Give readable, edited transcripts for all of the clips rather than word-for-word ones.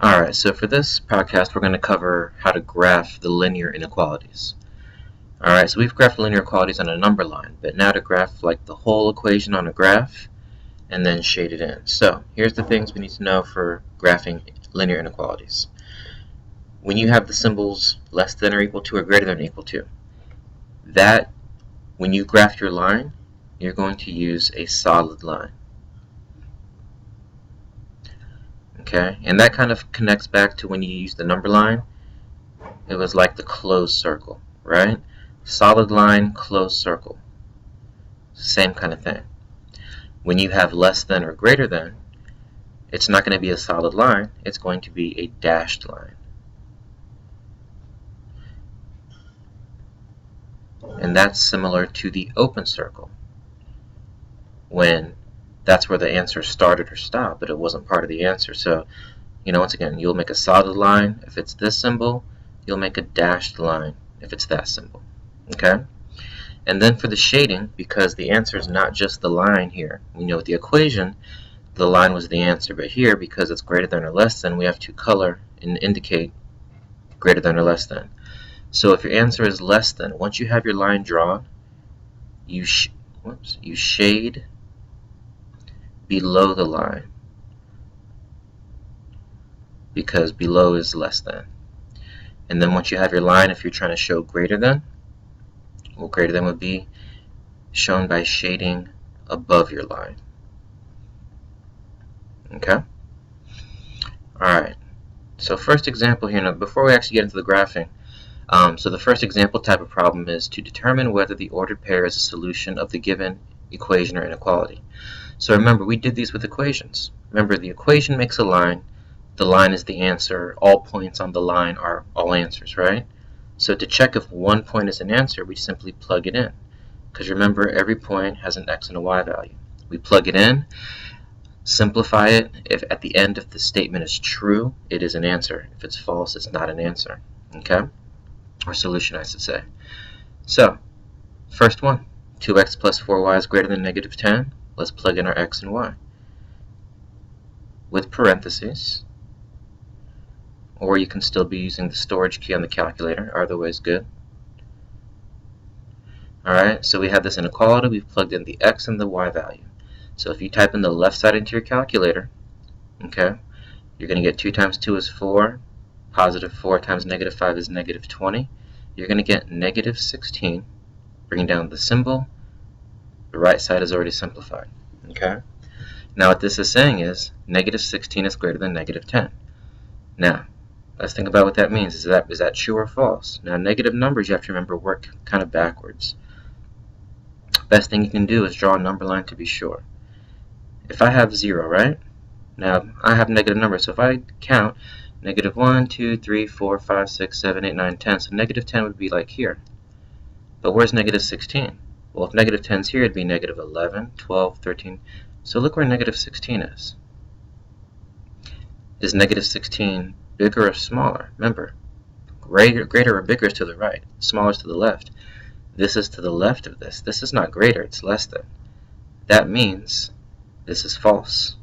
Alright, so for this podcast, we're going to cover how to graph the linear inequalities. Alright, so we've graphed linear inequalities on a number line, but now to graph like the whole equation on a graph and then shade it in. So here's the things we need to know for graphing linear inequalities. When you have the symbols less than or equal to or greater than or equal to, that when you graph your line, you're going to use a solid line. Okay, and that kind of connects back to when you use the number line. It was like the closed circle, right? Solid line, closed circle. Same kind of thing. When you have less than or greater than, it's not going to be a solid line. It's going to be a dashed line. And that's similar to the open circle, when that's where the answer started or stopped, but it wasn't part of the answer. So, once again, you'll make a solid line if it's this symbol. You'll make a dashed line if it's that symbol. Okay? And then for the shading, because the answer is not just the line here. With the equation, the line was the answer. But here, because it's greater than or less than, we have to color and indicate greater than or less than. So if your answer is less than, once you have your line drawn, you shade below the line, because below is less than. And then once you have your line, if you're trying to show greater than, well, greater than would be shown by shading above your line. Okay? Alright, so first example here, now before we actually get into the graphing, so the first example type of problem is to determine whether the ordered pair is a solution of the given equation or inequality. So remember, we did these with equations. Remember, the equation makes a line. The line is the answer. All points on the line are all answers, right? So to check if one point is an answer, we simply plug it in. Because remember, every point has an x and a y value. We plug it in, simplify it. If at the end, if the statement is true, it is an answer. If it's false, it's not an answer. Okay? Or solution, I should say. So, first one, 2x plus 4y is greater than negative 10. Let's plug in our x and y with parentheses, or you can still be using the storage key on the calculator. Either way is good. Alright, so we have this inequality. We've plugged in the x and the y value. So if you type in the left side into your calculator, okay, you're going to get 2 times 2 is 4, positive 4 times negative 5 is negative 20. You're going to get negative 16. Bring down the symbol. The right side is already simplified. Okay? Now what this is saying is negative 16 is greater than negative 10. Now, let's think about what that means. Is that true or false? Now, negative numbers, you have to remember, work kind of backwards. Best thing you can do is draw a number line to be sure. If I have 0, right? Now, I have negative numbers, so if I count negative 1, 2, 3, 4, 5, 6, 7, 8, 9, 10, so negative 10 would be like here. But where's negative 16? Well, if negative 10 is here, it'd be negative 11, 12, 13. So look where negative 16 is. Is negative 16 bigger or smaller? Remember, greater or bigger is to the right, smaller is to the left. This is to the left of this. This is not greater, it's less than. That means this is false.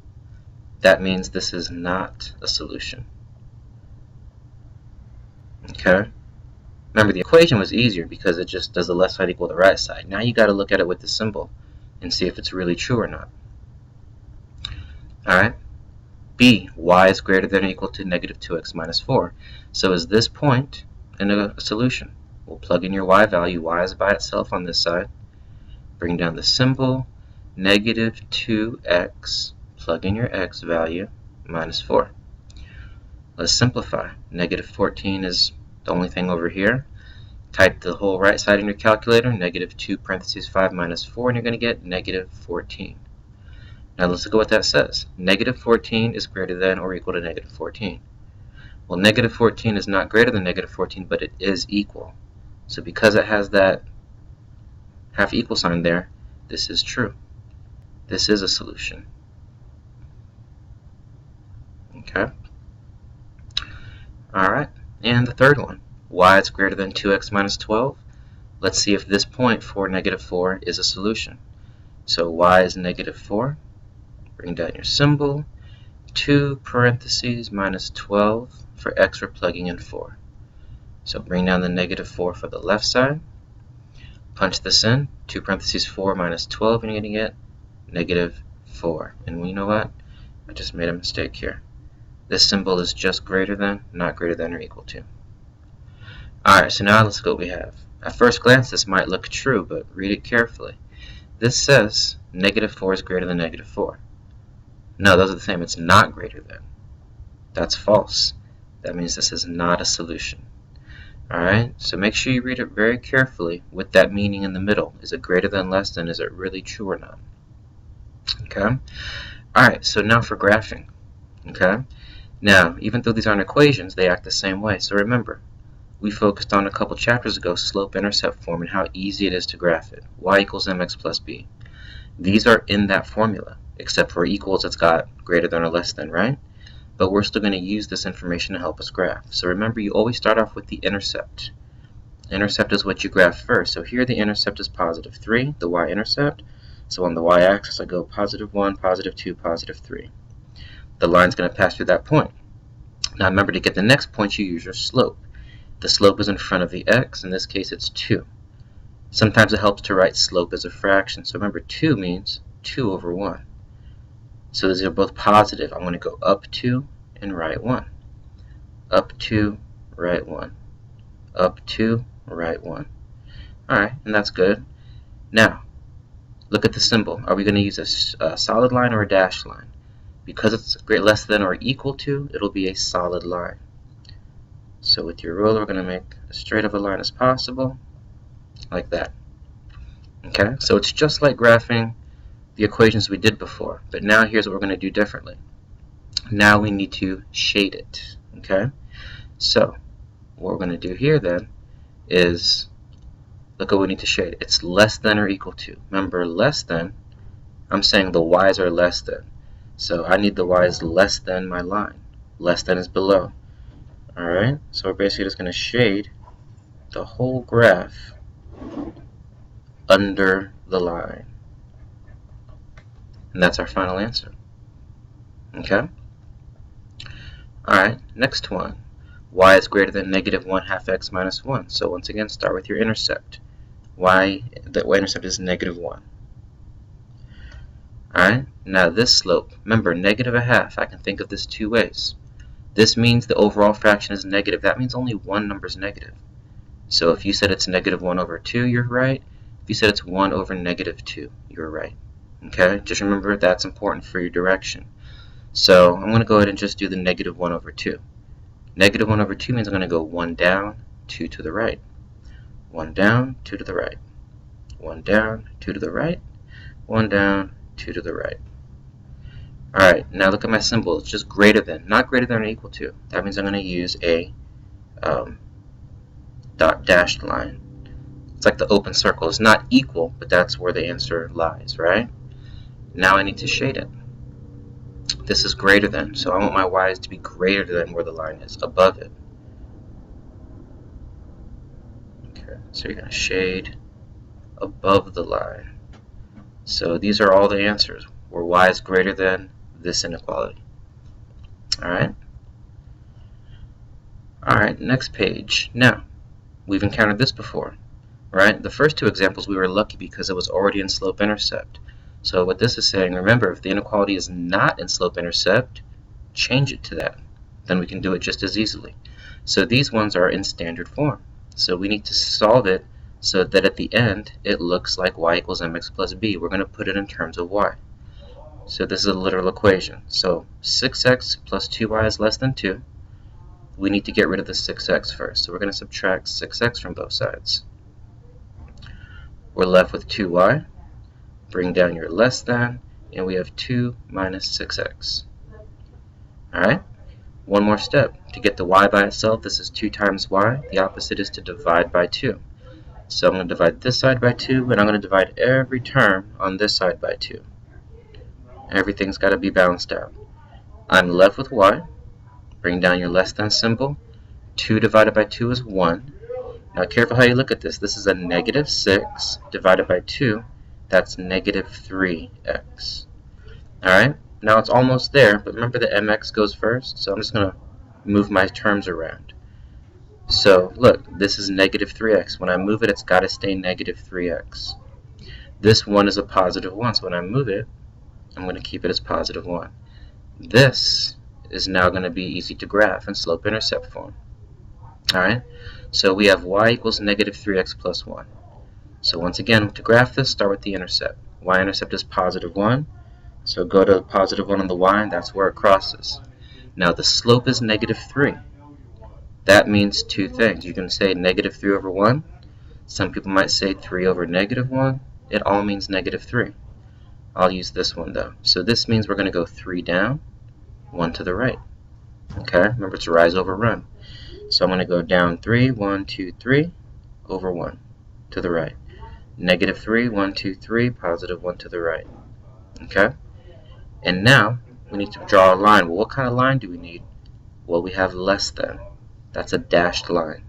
That means this is not a solution. Okay? Remember, the equation was easier because it just does the left side equal the right side. Now you got to look at it with the symbol and see if it's really true or not. Alright? B, y is greater than or equal to negative 2x minus 4. So is this point a solution? We'll plug in your y value. Y is by itself on this side. Bring down the symbol, negative 2x, plug in your x value, minus 4. Let's simplify. Negative 14 is the only thing over here. Type the whole right side in your calculator, negative 2 parentheses 5 minus 4, and you're going to get negative 14. Now let's look at what that says. Negative 14 is greater than or equal to negative 14. Well, negative 14 is not greater than negative 14, but it is equal. So because it has that half equal sign there, this is true. This is a solution. Okay? Alright, and the third one. Y is greater than 2x minus 12. Let's see if this point for negative 4 is a solution. So y is negative 4. Bring down your symbol. 2 parentheses minus 12 for x we're plugging in 4. So bring down the negative 4 for the left side. Punch this in, 2 parentheses 4 minus 12, and you're going to get negative 4. And you know what? I just made a mistake here. This symbol is just greater than, not greater than or equal to. Alright, so now let's go what we have. At first glance, this might look true, but read it carefully. This says negative 4 is greater than negative 4. No, those are the same. It's not greater than. That's false. That means this is not a solution. Alright, so make sure you read it very carefully with that meaning in the middle. Is it greater than, less than? Is it really true or not? Okay? Alright, so now for graphing. Okay? Now, even though these aren't equations, they act the same way. So remember, we focused on a couple chapters ago slope-intercept form and how easy it is to graph it. Y equals mx plus b. These are in that formula, except for equals, it's got greater than or less than, right? But we're still going to use this information to help us graph. So remember, you always start off with the intercept. Intercept is what you graph first. So here the intercept is positive 3, the y-intercept. So on the y-axis I go positive 1, positive 2, positive 3. The line's going to pass through that point. Now remember, to get the next point you use your slope. The slope is in front of the x. In this case it's 2. Sometimes it helps to write slope as a fraction. So remember, 2 means 2 over 1. So these are both positive. I'm going to go up 2 and write 1. Up 2, write 1. Up 2, write 1. Alright, and that's good. Now, look at the symbol. Are we going to use a solid line or a dashed line? Because it's less than or equal to, it'll be a solid line. So with your ruler, we're going to make as straight of a line as possible, like that. Okay, so it's just like graphing the equations we did before, but now here's what we're going to do differently. Now we need to shade it. Okay, so what we're going to do here then is, look what we need to shade. It's less than or equal to. Remember, less than, I'm saying the y's are less than. So I need the y's less than my line. Less than is below. Alright, so we're basically just going to shade the whole graph under the line. And that's our final answer. Okay? Alright, next one. Y is greater than negative 1/2 x minus 1. So once again, start with your intercept. The y-intercept is negative 1. Alright, now this slope, remember, negative 1/2, I can think of this two ways. This means the overall fraction is negative. That means only one number is negative. So if you said it's negative 1 over 2, you're right. If you said it's 1 over negative 2, you're right. Okay, just remember that's important for your direction. So I'm going to go ahead and just do the negative 1 over 2. Negative 1 over 2 means I'm going to go 1 down, 2 to the right. 1 down, 2 to the right. 1 down, 2 to the right. 1 down, 2 to the right. Alright, now look at my symbol. It's just greater than, not greater than or equal to. That means I'm going to use a dashed line. It's like the open circle. It's not equal, but that's where the answer lies, right? Now I need to shade it. This is greater than, so I want my y's to be greater than where the line is, above it. Okay, so you're going to shade above the line. So these are all the answers, where y is greater than this inequality. Alright? Alright, next page. Now, we've encountered this before, right? The first two examples we were lucky because it was already in slope-intercept. So what this is saying, remember, if the inequality is not in slope-intercept, change it to that. Then we can do it just as easily. So these ones are in standard form. So we need to solve it so that at the end it looks like y equals mx plus b. We're going to put it in terms of y. So this is a literal equation. So 6x plus 2y is less than 2. We need to get rid of the 6x first. So we're going to subtract 6x from both sides. We're left with 2y. Bring down your less than, and we have 2 minus 6x. Alright? One more step. To get the y by itself, this is 2 times y. The opposite is to divide by 2. So I'm going to divide this side by 2, and I'm going to divide every term on this side by 2. Everything's got to be balanced out. I'm left with y. Bring down your less than symbol. 2 divided by 2 is 1. Now careful how you look at this. This is a negative 6 divided by 2. That's negative 3x. Alright? Now it's almost there, but remember the mx goes first, so I'm just going to move my terms around. So look, this is negative 3x. When I move it, it's got to stay negative 3x. This 1 is a positive 1, so when I move it, I'm going to keep it as positive 1. This is now going to be easy to graph in slope-intercept form. Alright, so we have y equals negative 3x plus 1. So once again, to graph this, start with the intercept. Y-intercept is positive 1, so go to positive 1 on the y, and that's where it crosses. Now the slope is negative 3. That means two things. You can say negative 3 over 1. Some people might say 3 over negative 1. It all means negative 3. I'll use this one though. So this means we're going to go 3 down, 1 to the right. Okay, remember it's rise over run. So I'm going to go down 3, 1, 2, 3, over 1 to the right. Negative 3, 1, 2, 3, positive 1 to the right. Okay, and now we need to draw a line. Well, what kind of line do we need? Well, we have less than. That's a dashed line.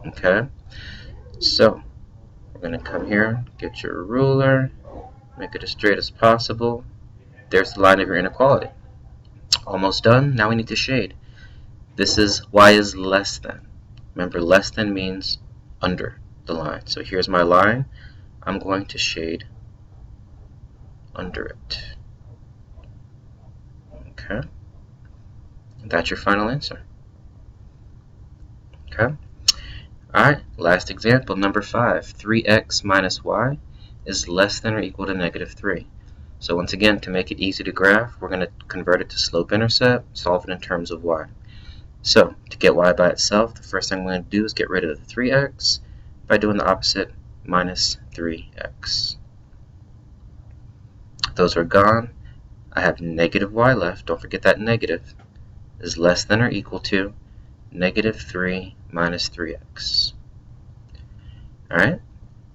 Okay, so we're going to come here, get your ruler, make it as straight as possible. There's the line of your inequality. Almost done. Now we need to shade. This is y is less than. Remember, less than means under the line. So here's my line. I'm going to shade under it. Okay. That's your final answer. Okay. Alright, last example, number 5. 3x minus y is less than or equal to negative 3. So once again, to make it easy to graph, we're going to convert it to slope-intercept, solve it in terms of y. So to get y by itself, the first thing I'm going to do is get rid of the 3x by doing the opposite, minus 3x. Those are gone. I have negative y left. Don't forget that negative is less than or equal to negative 3 minus 3x. Alright,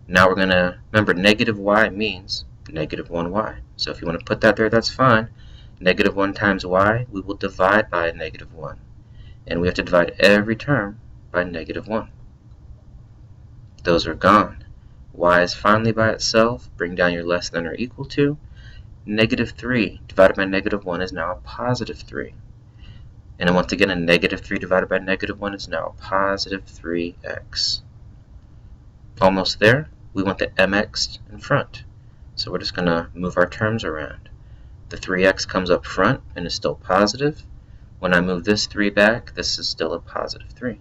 now we're going to, remember, negative y means negative 1y. So if you want to put that there, that's fine. Negative 1 times y, we will divide by a negative 1. And we have to divide every term by negative 1. Those are gone. Y is finally by itself. Bring down your less than or equal to. Negative 3 divided by negative 1 is now a positive 3. And then once again, a negative 3 divided by negative 1 is now a positive 3x. Almost there. We want the mx in front. So we're just going to move our terms around. The 3x comes up front and is still positive. When I move this 3 back, this is still a positive 3.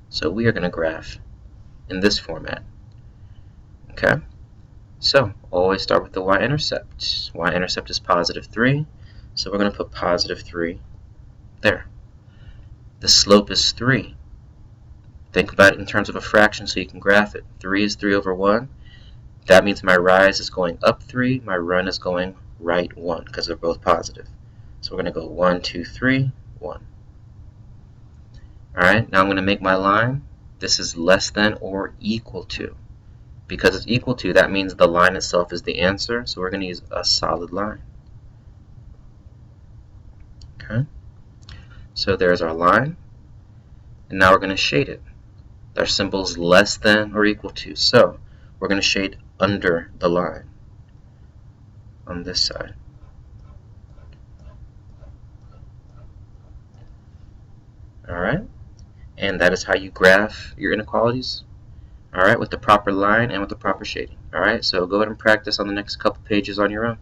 So we are going to graph in this format. Okay? So always start with the y-intercept. Y-intercept is positive 3. So we're going to put positive 3 there. The slope is 3. Think about it in terms of a fraction so you can graph it. 3 is 3 over 1. That means my rise is going up 3, my run is going right 1 because they're both positive. So we're going to go 1, 2, 3, 1. Alright, now I'm going to make my line. This is less than or equal to. Because it's equal to, that means the line itself is the answer, so we're going to use a solid line. Okay, so there's our line. And now we're going to shade it. Our symbol is less than or equal to, so we're going to shade under the line on this side. Alright, and that is how you graph your inequalities. Alright, with the proper line and with the proper shading. Alright, so go ahead and practice on the next couple pages on your own.